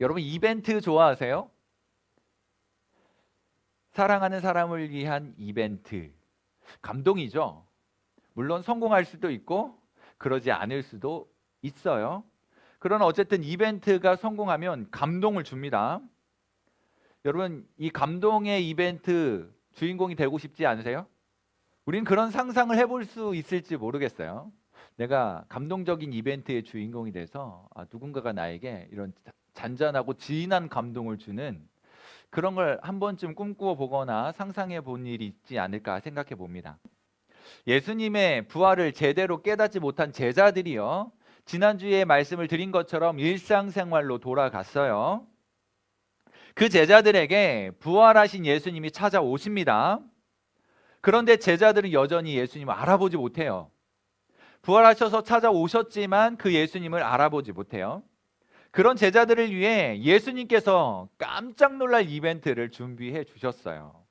여러분 이벤트 좋아하세요? 사랑하는 사람을 위한 이벤트. 감동이죠. 물론 성공할 수도 있고 그러지 않을 수도 있어요. 그러나 어쨌든 이벤트가 성공하면 감동을 줍니다. 여러분 이 감동의 이벤트 주인공이 되고 싶지 않으세요? 우린 그런 상상을 해볼 수 있을지 모르겠어요. 내가 감동적인 이벤트의 주인공이 돼서 누군가가 나에게 이런 잔잔하고 진한 감동을 주는 그런 걸 한 번쯤 꿈꾸어 보거나 상상해 본 일이 있지 않을까 생각해 봅니다. 예수님의 부활을 제대로 깨닫지 못한 제자들이요. 지난주에 말씀을 드린 것처럼 일상생활로 돌아갔어요. 그 제자들에게 부활하신 예수님이 찾아오십니다. 그런데 제자들은 여전히 예수님을 알아보지 못해요. 부활하셔서 찾아오셨지만 그 예수님을 알아보지 못해요. 그런 제자들을 위해 예수님께서 깜짝 놀랄 이벤트를 준비해 주셨어요.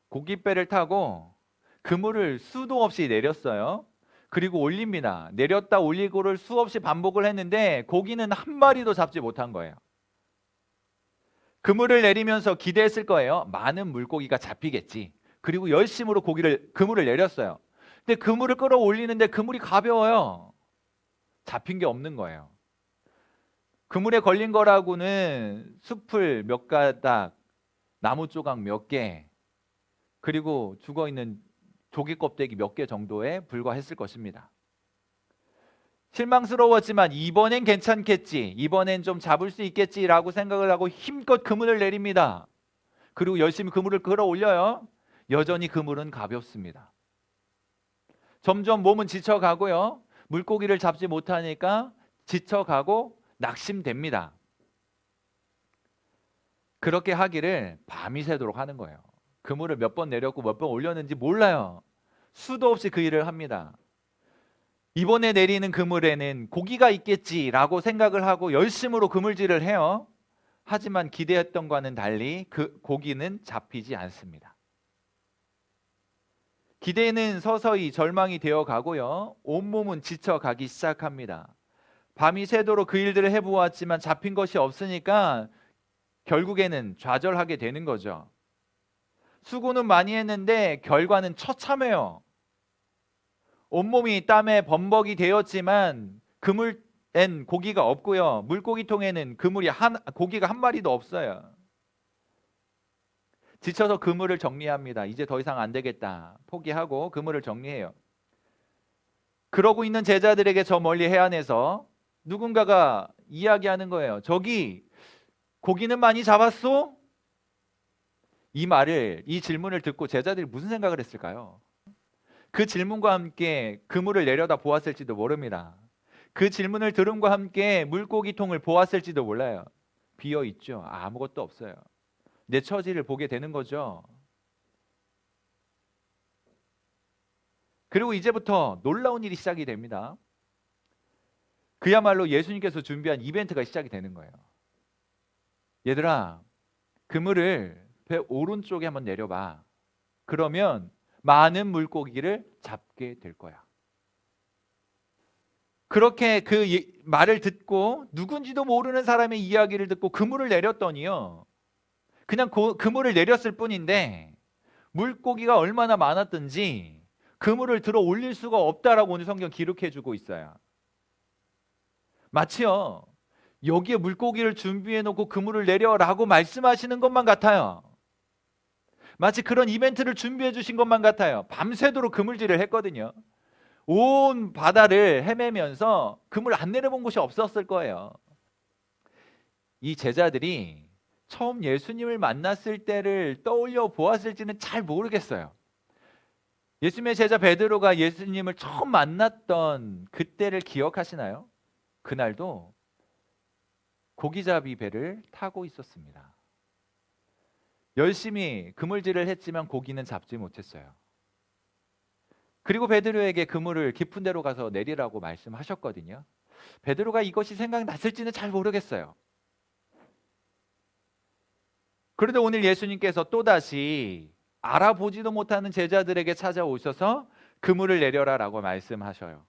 고깃배를 타고 그물을 수도 없이 내렸어요. 그리고 올립니다. 내렸다 올리고를 수없이 반복을 했는데 고기는 한 마리도 잡지 못한 거예요. 그물을 내리면서 기대했을 거예요. 많은 물고기가 잡히겠지. 그리고 열심으로 그물을 내렸어요. 근데 그물을 끌어올리는데 그물이 가벼워요. 잡힌 게 없는 거예요. 그물에 걸린 거라고는 숲을 몇 가닥, 나무 조각 몇 개, 그리고 죽어있는 조개 껍데기 몇 개 정도에 불과했을 것입니다. 실망스러웠지만 이번엔 괜찮겠지, 이번엔 좀 잡을 수 있겠지라고 생각을 하고 힘껏 그물을 내립니다. 그리고 열심히 그물을 끌어올려요. 여전히 그물은 가볍습니다. 점점 몸은 지쳐가고요. 물고기를 잡지 못하니까 지쳐가고 낙심됩니다. 그렇게 하기를 밤이 새도록 하는 거예요. 그물을 몇 번 내렸고 몇 번 올렸는지 몰라요. 수도 없이 그 일을 합니다. 이번에 내리는 그물에는 고기가 있겠지라고 생각을 하고 열심으로 그물질을 해요. 하지만 기대했던 것과는 달리 그 고기는 잡히지 않습니다. 기대는 서서히 절망이 되어 가고요. 온몸은 지쳐가기 시작합니다. 밤이 새도록 그 일들을 해보았지만 잡힌 것이 없으니까 결국에는 좌절하게 되는 거죠. 수고는 많이 했는데 결과는 처참해요. 온몸이 땀에 범벅이 되었지만 그물엔 고기가 없고요. 물고기통에는 고기가 한 마리도 없어요. 지쳐서 그물을 정리합니다. 이제 더 이상 안 되겠다. 포기하고 그물을 정리해요. 그러고 있는 제자들에게 저 멀리 해안에서 누군가가 이야기하는 거예요. 저기 고기는 많이 잡았소? 이 질문을 듣고 제자들이 무슨 생각을 했을까요? 그 질문과 함께 그물을 내려다 보았을지도 모릅니다. 그 질문을 들음과 함께 물고기통을 보았을지도 몰라요. 비어 있죠. 아무것도 없어요. 내 처지를 보게 되는 거죠. 그리고 이제부터 놀라운 일이 시작이 됩니다. 그야말로 예수님께서 준비한 이벤트가 시작이 되는 거예요. 얘들아, 그물을 배 오른쪽에 한번 내려봐. 그러면 많은 물고기를 잡게 될 거야. 그렇게 그 말을 듣고 누군지도 모르는 사람의 이야기를 듣고 그물을 내렸더니요. 그냥 그물을 내렸을 뿐인데 물고기가 얼마나 많았든지 그물을 들어 올릴 수가 없다라고 오늘 성경 기록해 주고 있어요. 마치요. 여기에 물고기를 준비해 놓고 그물을 내려라고 말씀하시는 것만 같아요. 마치 그런 이벤트를 준비해 주신 것만 같아요. 밤새도록 그물질을 했거든요. 온 바다를 헤매면서 그물 안 내려본 곳이 없었을 거예요. 이 제자들이 처음 예수님을 만났을 때를 떠올려 보았을지는 잘 모르겠어요. 예수님의 제자 베드로가 예수님을 처음 만났던 그때를 기억하시나요? 그날도 고기잡이 배를 타고 있었습니다. 열심히 그물질을 했지만 고기는 잡지 못했어요. 그리고 베드로에게 그물을 깊은 데로 가서 내리라고 말씀하셨거든요. 베드로가 이것이 생각났을지는 잘 모르겠어요. 그런데 오늘 예수님께서 또다시 알아보지도 못하는 제자들에게 찾아오셔서 그물을 내려라라고 말씀하셔요.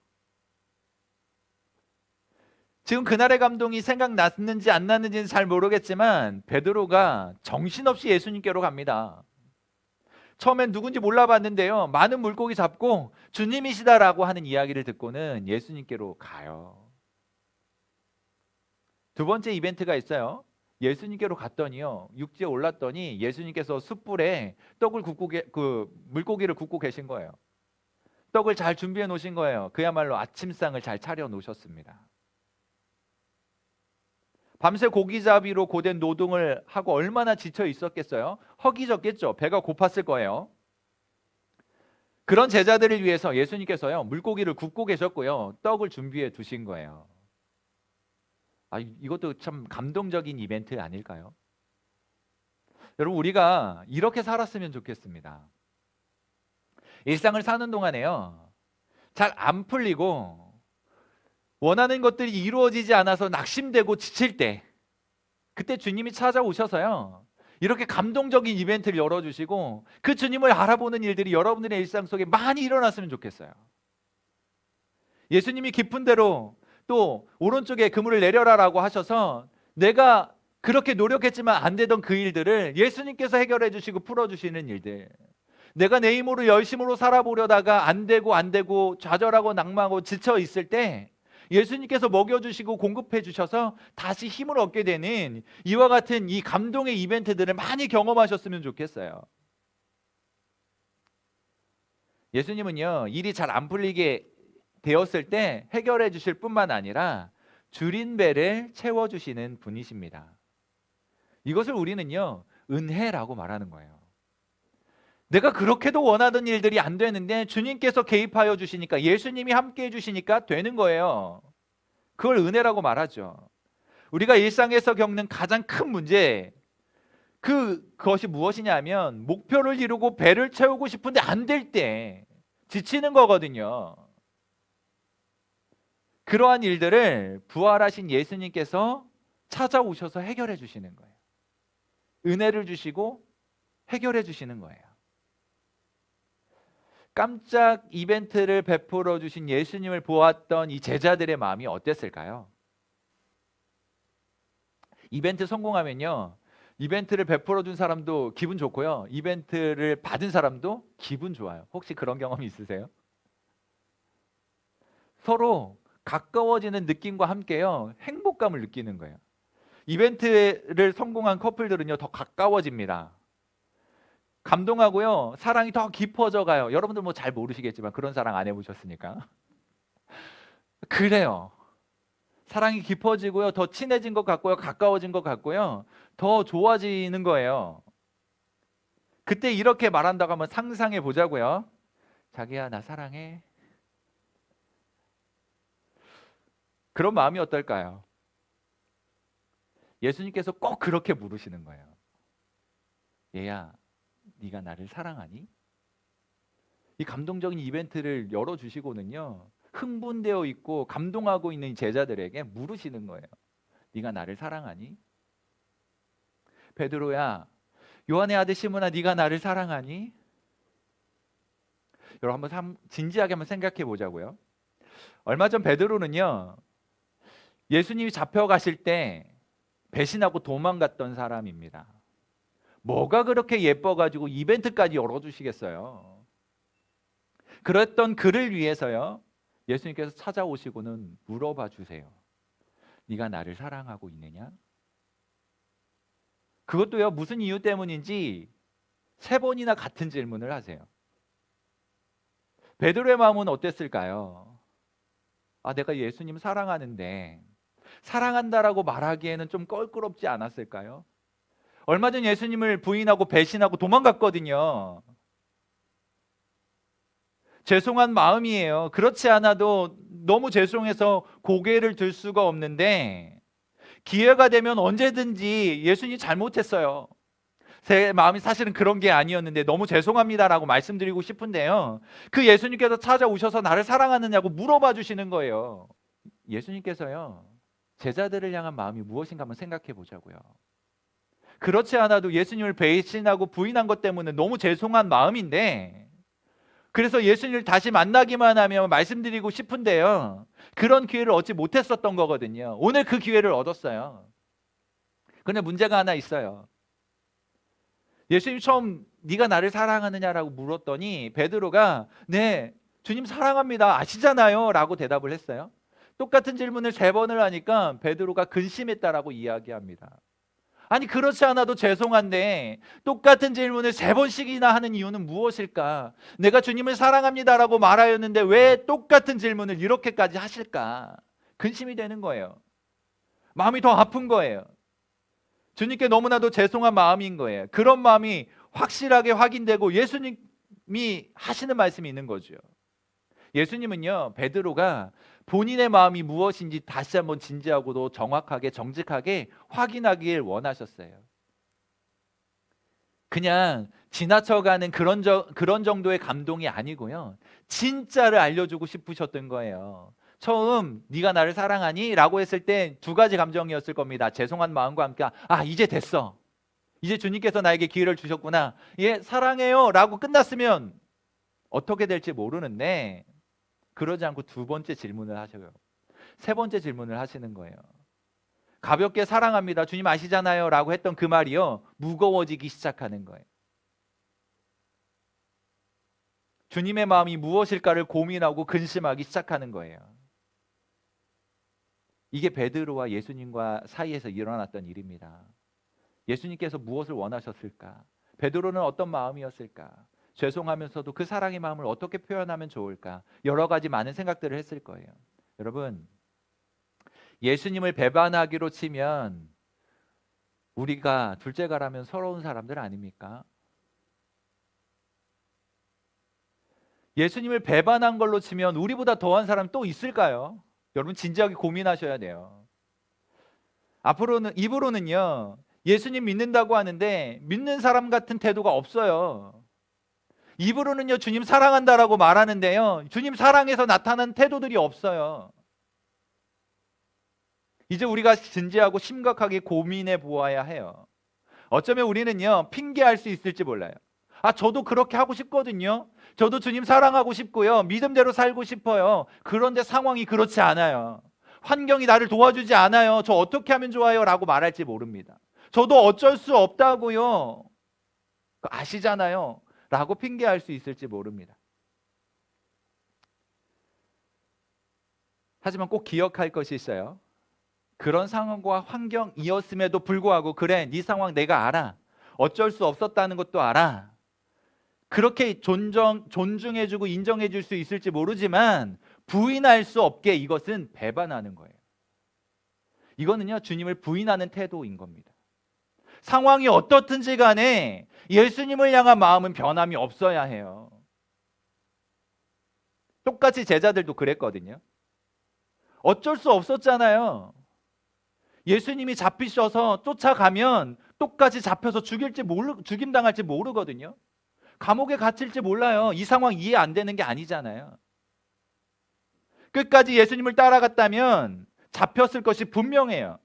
지금 그날의 감동이 생각났는지 안 났는지는 잘 모르겠지만 베드로가 정신없이 예수님께로 갑니다. 처음엔 누군지 몰라봤는데요, 많은 물고기 잡고 주님이시다라고 하는 이야기를 듣고는 예수님께로 가요. 두 번째 이벤트가 있어요. 예수님께로 갔더니요, 육지에 올랐더니 예수님께서 숯불에 물고기를 굽고 계신 거예요. 떡을 잘 준비해 놓으신 거예요. 그야말로 아침상을 잘 차려 놓으셨습니다. 밤새 고기잡이로 고된 노동을 하고 얼마나 지쳐 있었겠어요? 허기졌겠죠. 배가 고팠을 거예요. 그런 제자들을 위해서 예수님께서요, 물고기를 굽고 계셨고요, 떡을 준비해 두신 거예요. 이것도 참 감동적인 이벤트 아닐까요? 여러분, 우리가 이렇게 살았으면 좋겠습니다. 일상을 사는 동안에요, 잘 안 풀리고 원하는 것들이 이루어지지 않아서 낙심되고 지칠 때, 그때 주님이 찾아오셔서요, 이렇게 감동적인 이벤트를 열어주시고 그 주님을 알아보는 일들이 여러분들의 일상 속에 많이 일어났으면 좋겠어요. 예수님이 깊은 대로 또 오른쪽에 그물을 내려라라고 하셔서 내가 그렇게 노력했지만 안 되던 그 일들을 예수님께서 해결해 주시고 풀어주시는 일들, 내가 내 힘으로 열심으로 살아보려다가 안 되고 좌절하고 낙망하고 지쳐 있을 때 예수님께서 먹여주시고 공급해 주셔서 다시 힘을 얻게 되는 이와 같은 이 감동의 이벤트들을 많이 경험하셨으면 좋겠어요. 예수님은요, 일이 잘 안 풀리게 되었을 때 해결해 주실 뿐만 아니라 줄인 배를 채워주시는 분이십니다. 이것을 우리는요, 은혜라고 말하는 거예요. 내가 그렇게도 원하던 일들이 안 되는데 주님께서 개입하여 주시니까, 예수님이 함께 해주시니까 되는 거예요. 그걸 은혜라고 말하죠. 우리가 일상에서 겪는 가장 큰 문제, 그것이 무엇이냐면 목표를 이루고 배를 채우고 싶은데 안 될 때 지치는 거거든요. 그러한 일들을 부활하신 예수님께서 찾아오셔서 해결해 주시는 거예요. 은혜를 주시고 해결해 주시는 거예요. 깜짝 이벤트를 베풀어 주신 예수님을 보았던 이 제자들의 마음이 어땠을까요? 이벤트 성공하면요, 이벤트를 베풀어 준 사람도 기분 좋고요, 이벤트를 받은 사람도 기분 좋아요. 혹시 그런 경험이 있으세요? 서로 가까워지는 느낌과 함께요, 행복감을 느끼는 거예요. 이벤트를 성공한 커플들은요, 더 가까워집니다. 감동하고요, 사랑이 더 깊어져 가요. 여러분들 뭐 잘 모르시겠지만 그런 사랑 안 해보셨으니까 그래요. 사랑이 깊어지고요, 더 친해진 것 같고요, 가까워진 것 같고요, 더 좋아지는 거예요. 그때 이렇게 말한다고 한번 상상해 보자고요. 자기야, 나 사랑해. 그런 마음이 어떨까요? 예수님께서 꼭 그렇게 물으시는 거예요. 얘야, 네가 나를 사랑하니? 이 감동적인 이벤트를 열어주시고는요, 흥분되어 있고 감동하고 있는 제자들에게 물으시는 거예요. 네가 나를 사랑하니? 베드로야, 요한의 아들 시몬아, 네가 나를 사랑하니? 여러분 한번 진지하게 한번 생각해 보자고요. 얼마 전 베드로는요, 예수님이 잡혀가실 때 배신하고 도망갔던 사람입니다. 뭐가 그렇게 예뻐가지고 이벤트까지 열어주시겠어요? 그랬던 그를 위해서요, 예수님께서 찾아오시고는 물어봐 주세요. 네가 나를 사랑하고 있느냐? 그것도요, 무슨 이유 때문인지 3번이나 같은 질문을 하세요. 베드로의 마음은 어땠을까요? 내가 예수님 사랑하는데, 사랑한다라고 말하기에는 좀 껄끄럽지 않았을까요? 얼마 전 예수님을 부인하고 배신하고 도망갔거든요. 죄송한 마음이에요. 그렇지 않아도 너무 죄송해서 고개를 들 수가 없는데, 기회가 되면 언제든지 예수님 잘못했어요, 제 마음이 사실은 그런 게 아니었는데 너무 죄송합니다라고 말씀드리고 싶은데요, 그 예수님께서 찾아오셔서 나를 사랑하느냐고 물어봐 주시는 거예요. 예수님께서요, 제자들을 향한 마음이 무엇인가 한번 생각해 보자고요. 그렇지 않아도 예수님을 배신하고 부인한 것 때문에 너무 죄송한 마음인데, 그래서 예수님을 다시 만나기만 하면 말씀드리고 싶은데요, 그런 기회를 얻지 못했었던 거거든요. 오늘 그 기회를 얻었어요. 그런데 문제가 하나 있어요. 예수님 처음 네가 나를 사랑하느냐라고 물었더니 베드로가 네, 주님 사랑합니다. 아시잖아요 라고 대답을 했어요. 똑같은 질문을 3번을 하니까 베드로가 근심했다라고 이야기합니다. 아니 그렇지 않아도 죄송한데 똑같은 질문을 3번씩이나 하는 이유는 무엇일까? 내가 주님을 사랑합니다라고 말하였는데 왜 똑같은 질문을 이렇게까지 하실까? 근심이 되는 거예요. 마음이 더 아픈 거예요. 주님께 너무나도 죄송한 마음인 거예요. 그런 마음이 확실하게 확인되고 예수님이 하시는 말씀이 있는 거죠. 예수님은요, 베드로가 본인의 마음이 무엇인지 다시 한번 진지하고도 정확하게 정직하게 확인하길 원하셨어요. 그냥 지나쳐가는 그런 정도의 감동이 아니고요, 진짜를 알려주고 싶으셨던 거예요. 처음 네가 나를 사랑하니? 라고 했을 때 2가지 감정이었을 겁니다. 죄송한 마음과 함께 이제 됐어, 이제 주님께서 나에게 기회를 주셨구나, 예 사랑해요 라고 끝났으면 어떻게 될지 모르는데 그러지 않고 2번째 질문을 하셔요. 3번째 질문을 하시는 거예요. 가볍게 사랑합니다, 주님 아시잖아요 라고 했던 그 말이요, 무거워지기 시작하는 거예요. 주님의 마음이 무엇일까를 고민하고 근심하기 시작하는 거예요. 이게 베드로와 예수님과 사이에서 일어났던 일입니다. 예수님께서 무엇을 원하셨을까? 베드로는 어떤 마음이었을까? 죄송하면서도 그 사랑의 마음을 어떻게 표현하면 좋을까? 여러 가지 많은 생각들을 했을 거예요. 여러분, 예수님을 배반하기로 치면 우리가 둘째가라면 서러운 사람들 아닙니까? 예수님을 배반한 걸로 치면 우리보다 더한 사람 또 있을까요? 여러분 진지하게 고민하셔야 돼요. 입으로는요, 예수님 믿는다고 하는데 믿는 사람 같은 태도가 없어요. 입으로는요, 주님 사랑한다라고 말하는데요, 주님 사랑에서 나타난 태도들이 없어요. 이제 우리가 진지하고 심각하게 고민해 보아야 해요. 어쩌면 우리는요, 핑계할 수 있을지 몰라요. 저도 그렇게 하고 싶거든요. 저도 주님 사랑하고 싶고요, 믿음대로 살고 싶어요. 그런데 상황이 그렇지 않아요. 환경이 나를 도와주지 않아요. 저 어떻게 하면 좋아요? 라고 말할지 모릅니다. 저도 어쩔 수 없다고요, 아시잖아요 라고 핑계할 수 있을지 모릅니다. 하지만 꼭 기억할 것이 있어요. 그런 상황과 환경이었음에도 불구하고 그래, 네 상황 내가 알아, 어쩔 수 없었다는 것도 알아, 그렇게 존중해주고 인정해줄 수 있을지 모르지만 부인할 수 없게 이것은 배반하는 거예요. 이거는요, 주님을 부인하는 태도인 겁니다. 상황이 어떻든지 간에 예수님을 향한 마음은 변함이 없어야 해요. 똑같이 제자들도 그랬거든요. 어쩔 수 없었잖아요. 예수님이 잡히셔서 쫓아가면 똑같이 잡혀서 죽임당할지 모르거든요. 감옥에 갇힐지 몰라요. 이 상황 이해 안 되는 게 아니잖아요. 끝까지 예수님을 따라갔다면 잡혔을 것이 분명해요.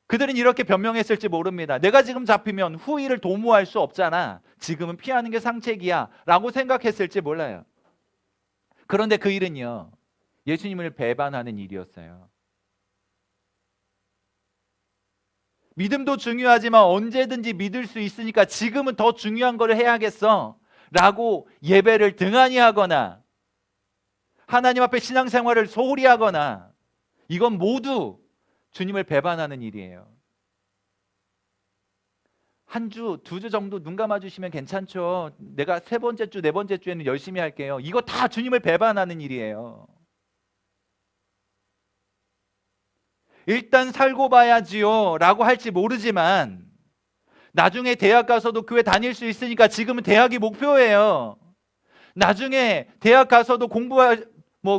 그들은 이렇게 변명했을지 모릅니다. 내가 지금 잡히면 후일을 도모할 수 없잖아, 지금은 피하는 게 상책이야 라고 생각했을지 몰라요. 그런데 그 일은요, 예수님을 배반하는 일이었어요. 믿음도 중요하지만 언제든지 믿을 수 있으니까 지금은 더 중요한 걸 해야겠어 라고 예배를 등한히 하거나 하나님 앞에 신앙생활을 소홀히 하거나, 이건 모두 주님을 배반하는 일이에요. 한 주, 2주 정도 눈 감아주시면 괜찮죠. 내가 3번째 주, 4번째 주에는 열심히 할게요. 이거 다 주님을 배반하는 일이에요. 일단 살고 봐야지요 라고 할지 모르지만 나중에 대학 가서도 교회 다닐 수 있으니까 지금은 대학이 목표예요. 나중에 대학 가서도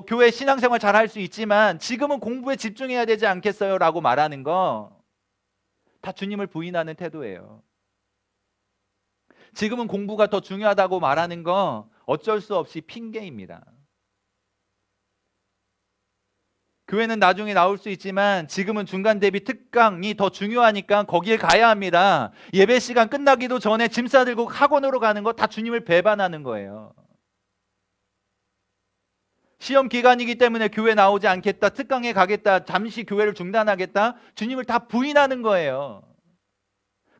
교회 신앙생활 잘 할 수 있지만 지금은 공부에 집중해야 되지 않겠어요? 라고 말하는 거 다 주님을 부인하는 태도예요. 지금은 공부가 더 중요하다고 말하는 거 어쩔 수 없이 핑계입니다. 교회는 나중에 나올 수 있지만 지금은 중간 대비 특강이 더 중요하니까 거기에 가야 합니다. 예배 시간 끝나기도 전에 짐 싸들고 학원으로 가는 거 다 주님을 배반하는 거예요. 시험 기간이기 때문에 교회 나오지 않겠다, 특강에 가겠다, 잠시 교회를 중단하겠다, 주님을 다 부인하는 거예요.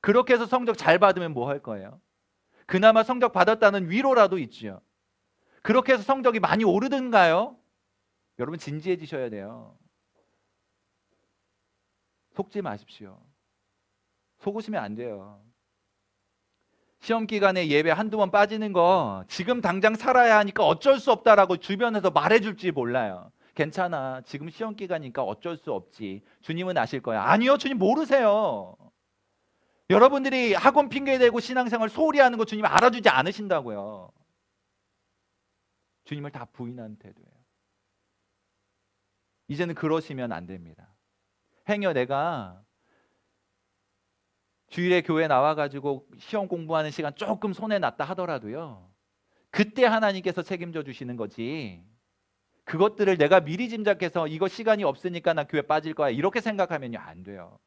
그렇게 해서 성적 잘 받으면 뭐 할 거예요? 그나마 성적 받았다는 위로라도 있지요. 그렇게 해서 성적이 많이 오르든가요? 여러분 진지해지셔야 돼요. 속지 마십시오. 속으시면 안 돼요. 시험 기간에 예배 한두 번 빠지는 거 지금 당장 살아야 하니까 어쩔 수 없다라고 주변에서 말해줄지 몰라요. 괜찮아. 지금 시험 기간이니까 어쩔 수 없지. 주님은 아실 거야. 아니요. 주님 모르세요. 여러분들이 학원 핑계대고 신앙생활 소홀히 하는 거 주님 알아주지 않으신다고요. 주님을 다 부인하는 태도예요. 이제는 그러시면 안 됩니다. 행여 내가 주일에 교회 나와가지고 시험 공부하는 시간 조금 손해났다 하더라도요, 그때 하나님께서 책임져 주시는 거지, 그것들을 내가 미리 짐작해서 이거 시간이 없으니까 나 교회 빠질 거야 이렇게 생각하면요 안 돼요.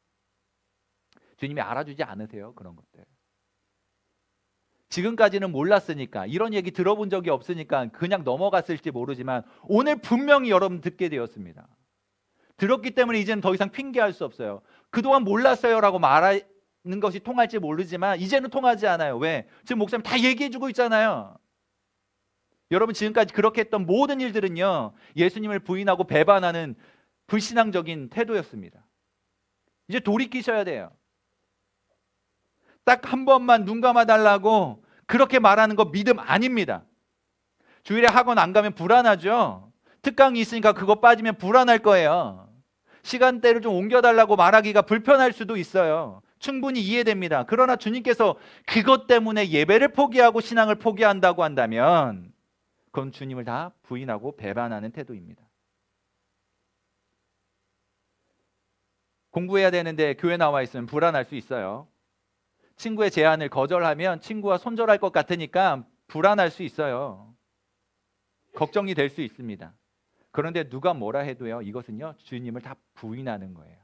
주님이 알아주지 않으세요 그런 것들. 지금까지는 몰랐으니까, 이런 얘기 들어본 적이 없으니까 그냥 넘어갔을지 모르지만 오늘 분명히 여러분 듣게 되었습니다. 들었기 때문에 이제는 더 이상 핑계할 수 없어요. 그동안 몰랐어요 라고 말하는 것이 통할지 모르지만 이제는 통하지 않아요. 왜? 지금 목사님 다 얘기해주고 있잖아요. 여러분 지금까지 그렇게 했던 모든 일들은요, 예수님을 부인하고 배반하는 불신앙적인 태도였습니다. 이제 돌이키셔야 돼요. 딱 한 번만 눈 감아달라고 그렇게 말하는 거 믿음 아닙니다. 주일에 학원 안 가면 불안하죠. 특강이 있으니까 그거 빠지면 불안할 거예요. 시간대를 좀 옮겨달라고 말하기가 불편할 수도 있어요. 충분히 이해됩니다. 그러나 주님께서 그것 때문에 예배를 포기하고 신앙을 포기한다고 한다면 그건 주님을 다 부인하고 배반하는 태도입니다. 공부해야 되는데 교회 나와 있으면 불안할 수 있어요. 친구의 제안을 거절하면 친구와 손절할 것 같으니까 불안할 수 있어요. 걱정이 될 수 있습니다. 그런데 누가 뭐라 해도요, 이것은요 주님을 다 부인하는 거예요.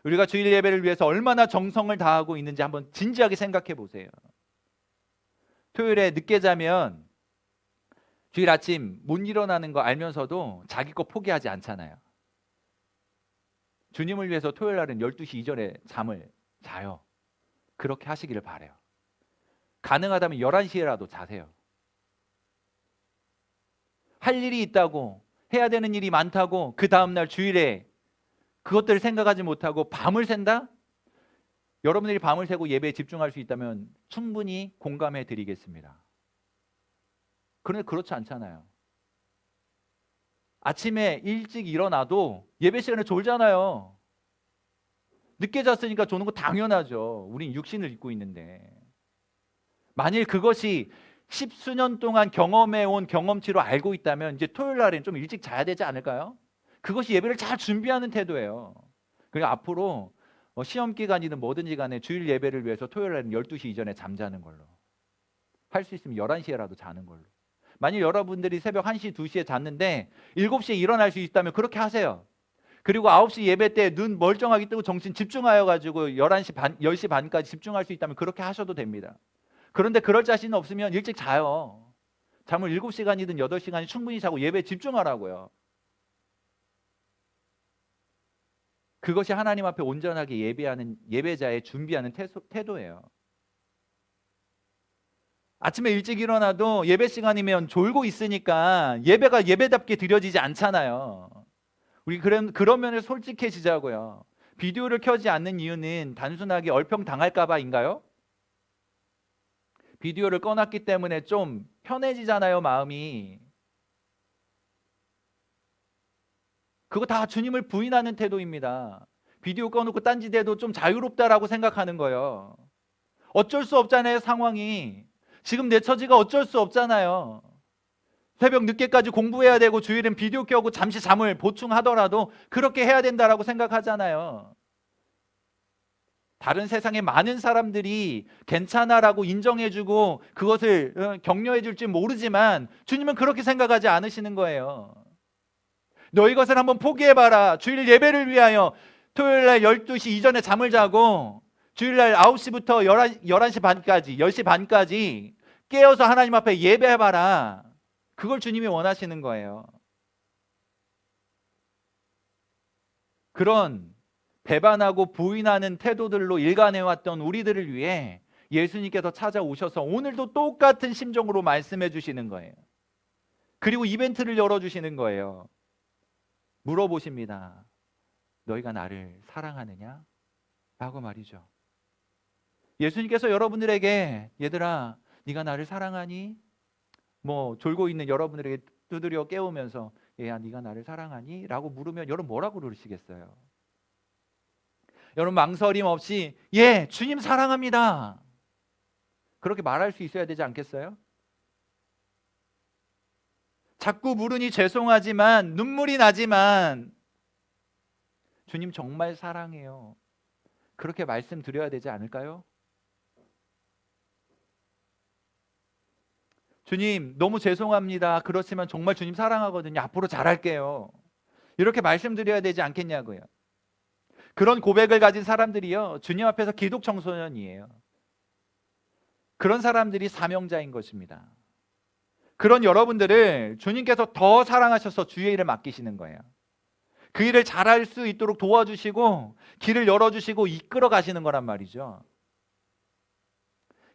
우리가 주일 예배를 위해서 얼마나 정성을 다하고 있는지 한번 진지하게 생각해 보세요. 토요일에 늦게 자면 주일 아침 못 일어나는 거 알면서도 자기 거 포기하지 않잖아요. 주님을 위해서 토요일 날은 12시 이전에 잠을 자요. 그렇게 하시기를 바라요. 가능하다면 11시에라도 자세요. 할 일이 있다고, 해야 되는 일이 많다고 그 다음날 주일에 그것들을 생각하지 못하고 밤을 샌다? 여러분들이 밤을 새고 예배에 집중할 수 있다면 충분히 공감해 드리겠습니다. 그런데 그렇지 않잖아요. 아침에 일찍 일어나도 예배 시간에 졸잖아요. 늦게 잤으니까 조는 거 당연하죠. 우린 육신을 입고 있는데. 만일 그것이 십수년 동안 경험해온 경험치로 알고 있다면 이제 토요일 날엔 좀 일찍 자야 되지 않을까요? 그것이 예배를 잘 준비하는 태도예요. 그러니까 앞으로 시험 기간이든 뭐든지 간에 주일 예배를 위해서 토요일 날은 12시 이전에 잠자는 걸로, 할 수 있으면 11시에라도 자는 걸로. 만일 여러분들이 새벽 1시, 2시에 잤는데 7시에 일어날 수 있다면 그렇게 하세요. 그리고 9시 예배 때 눈 멀쩡하게 뜨고 정신 집중하여 가지고 11시 반, 10시 반까지 집중할 수 있다면 그렇게 하셔도 됩니다. 그런데 그럴 자신 없으면 일찍 자요. 잠을 7시간이든 8시간이 충분히 자고 예배에 집중하라고요. 그것이 하나님 앞에 온전하게 예배하는 예배자의 준비하는 태도예요. 아침에 일찍 일어나도 예배 시간이면 졸고 있으니까 예배가 예배답게 드려지지 않잖아요. 우리 그런 면에서 솔직해지자고요. 비디오를 켜지 않는 이유는 단순하게 얼평당할까 봐인가요? 비디오를 꺼놨기 때문에 좀 편해지잖아요, 마음이. 그거 다 주님을 부인하는 태도입니다. 비디오 꺼놓고 딴짓해도 좀 자유롭다라고 생각하는 거예요. 어쩔 수 없잖아요, 상황이. 지금 내 처지가 어쩔 수 없잖아요. 새벽 늦게까지 공부해야 되고 주일엔 비디오 켜고 잠시 잠을 보충하더라도 그렇게 해야 된다라고 생각하잖아요. 다른 세상의 많은 사람들이 괜찮아라고 인정해주고 그것을 격려해 줄지 모르지만 주님은 그렇게 생각하지 않으시는 거예요. 너희 것을 한번 포기해봐라. 주일 예배를 위하여 토요일날 12시 이전에 잠을 자고 주일날 9시부터 11시 반까지 10시 반까지 깨어서 하나님 앞에 예배해봐라. 그걸 주님이 원하시는 거예요. 그런 배반하고 부인하는 태도들로 일관해왔던 우리들을 위해 예수님께서 찾아오셔서 오늘도 똑같은 심정으로 말씀해 주시는 거예요. 그리고 이벤트를 열어주시는 거예요. 물어보십니다. 너희가 나를 사랑하느냐? 라고 말이죠. 예수님께서 여러분들에게 얘들아 네가 나를 사랑하니? 졸고 있는 여러분들에게 두드려 깨우면서 얘야 네가 나를 사랑하니? 라고 물으면 여러분 뭐라고 그러시겠어요? 여러분 망설임 없이 예 주님 사랑합니다 그렇게 말할 수 있어야 되지 않겠어요? 자꾸 물으니 죄송하지만 눈물이 나지만 주님 정말 사랑해요 그렇게 말씀드려야 되지 않을까요? 주님 너무 죄송합니다 그렇지만 정말 주님 사랑하거든요 앞으로 잘할게요 이렇게 말씀드려야 되지 않겠냐고요. 그런 고백을 가진 사람들이요 주님 앞에서 기독 청소년이에요. 그런 사람들이 사명자인 것입니다. 그런 여러분들을 주님께서 더 사랑하셔서 주의 일을 맡기시는 거예요. 그 일을 잘할 수 있도록 도와주시고 길을 열어주시고 이끌어 가시는 거란 말이죠.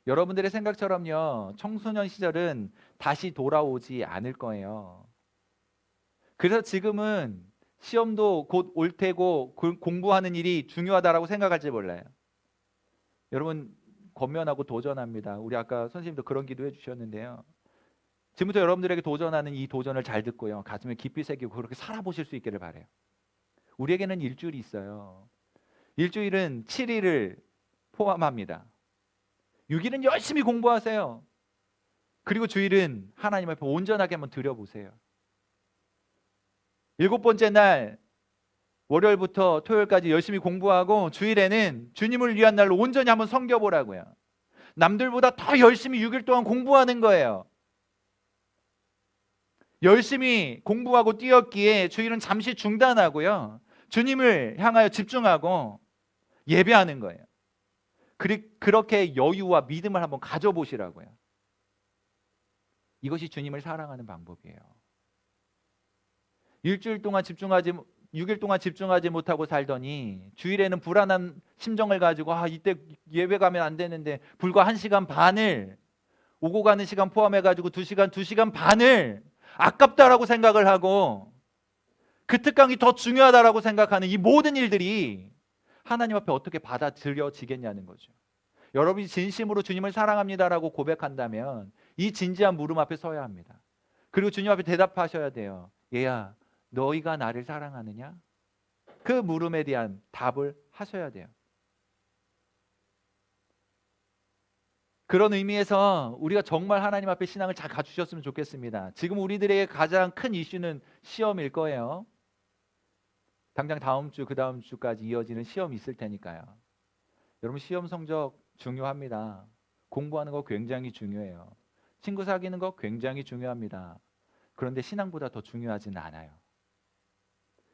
여러분들의 생각처럼요 청소년 시절은 다시 돌아오지 않을 거예요. 그래서 지금은 시험도 곧 올 테고 공부하는 일이 중요하다라고 생각할지 몰라요. 여러분 권면하고 도전합니다. 우리 아까 선생님도 그런 기도해 주셨는데요. 지금부터 여러분들에게 도전하는 이 도전을 잘 듣고요. 가슴에 깊이 새기고 그렇게 살아보실 수 있기를 바라요. 우리에게는 일주일이 있어요. 일주일은 7일을 포함합니다. 6일은 열심히 공부하세요. 그리고 주일은 하나님 앞에 온전하게 한번 드려보세요. 7번째 날 월요일부터 토요일까지 열심히 공부하고 주일에는 주님을 위한 날로 온전히 한번 섬겨보라고요. 남들보다 더 열심히 6일 동안 공부하는 거예요. 열심히 공부하고 뛰었기에 주일은 잠시 중단하고요. 주님을 향하여 집중하고 예배하는 거예요. 그렇게 여유와 믿음을 한번 가져보시라고요. 이것이 주님을 사랑하는 방법이에요. 일주일 동안 6일 동안 집중하지 못하고 살더니 주일에는 불안한 심정을 가지고 이때 예배 가면 안 되는데 불과 1시간 반을 오고 가는 시간 포함해가지고 2시간 반을 아깝다라고 생각을 하고 그 특강이 더 중요하다라고 생각하는 이 모든 일들이 하나님 앞에 어떻게 받아들여지겠냐는 거죠. 여러분이 진심으로 주님을 사랑합니다라고 고백한다면 이 진지한 물음 앞에 서야 합니다. 그리고 주님 앞에 대답하셔야 돼요. 얘야 너희가 나를 사랑하느냐? 그 물음에 대한 답을 하셔야 돼요. 그런 의미에서 우리가 정말 하나님 앞에 신앙을 잘 갖추셨으면 좋겠습니다. 지금 우리들에게 가장 큰 이슈는 시험일 거예요. 당장 다음 주, 그 다음 주까지 이어지는 시험이 있을 테니까요. 여러분 시험 성적 중요합니다. 공부하는 거 굉장히 중요해요. 친구 사귀는 거 굉장히 중요합니다. 그런데 신앙보다 더 중요하지는 않아요.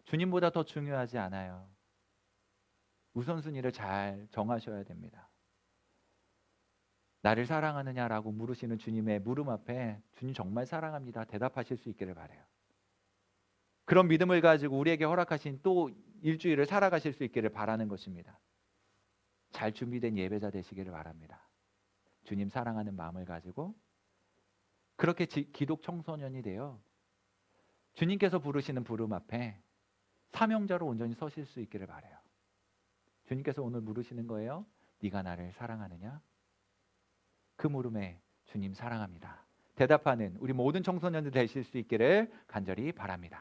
주님보다 더 중요하지 않아요. 우선순위를 잘 정하셔야 됩니다. 나를 사랑하느냐라고 물으시는 주님의 물음 앞에 주님 정말 사랑합니다. 대답하실 수 있기를 바라요. 그런 믿음을 가지고 우리에게 허락하신 또 일주일을 살아가실 수 있기를 바라는 것입니다. 잘 준비된 예배자 되시기를 바랍니다. 주님 사랑하는 마음을 가지고 그렇게 기독 청소년이 되어 주님께서 부르시는 부름 앞에 사명자로 온전히 서실 수 있기를 바라요. 주님께서 오늘 물으시는 거예요. 네가 나를 사랑하느냐? 그 물음에 주님 사랑합니다. 대답하는 우리 모든 청소년들 되실 수 있기를 간절히 바랍니다.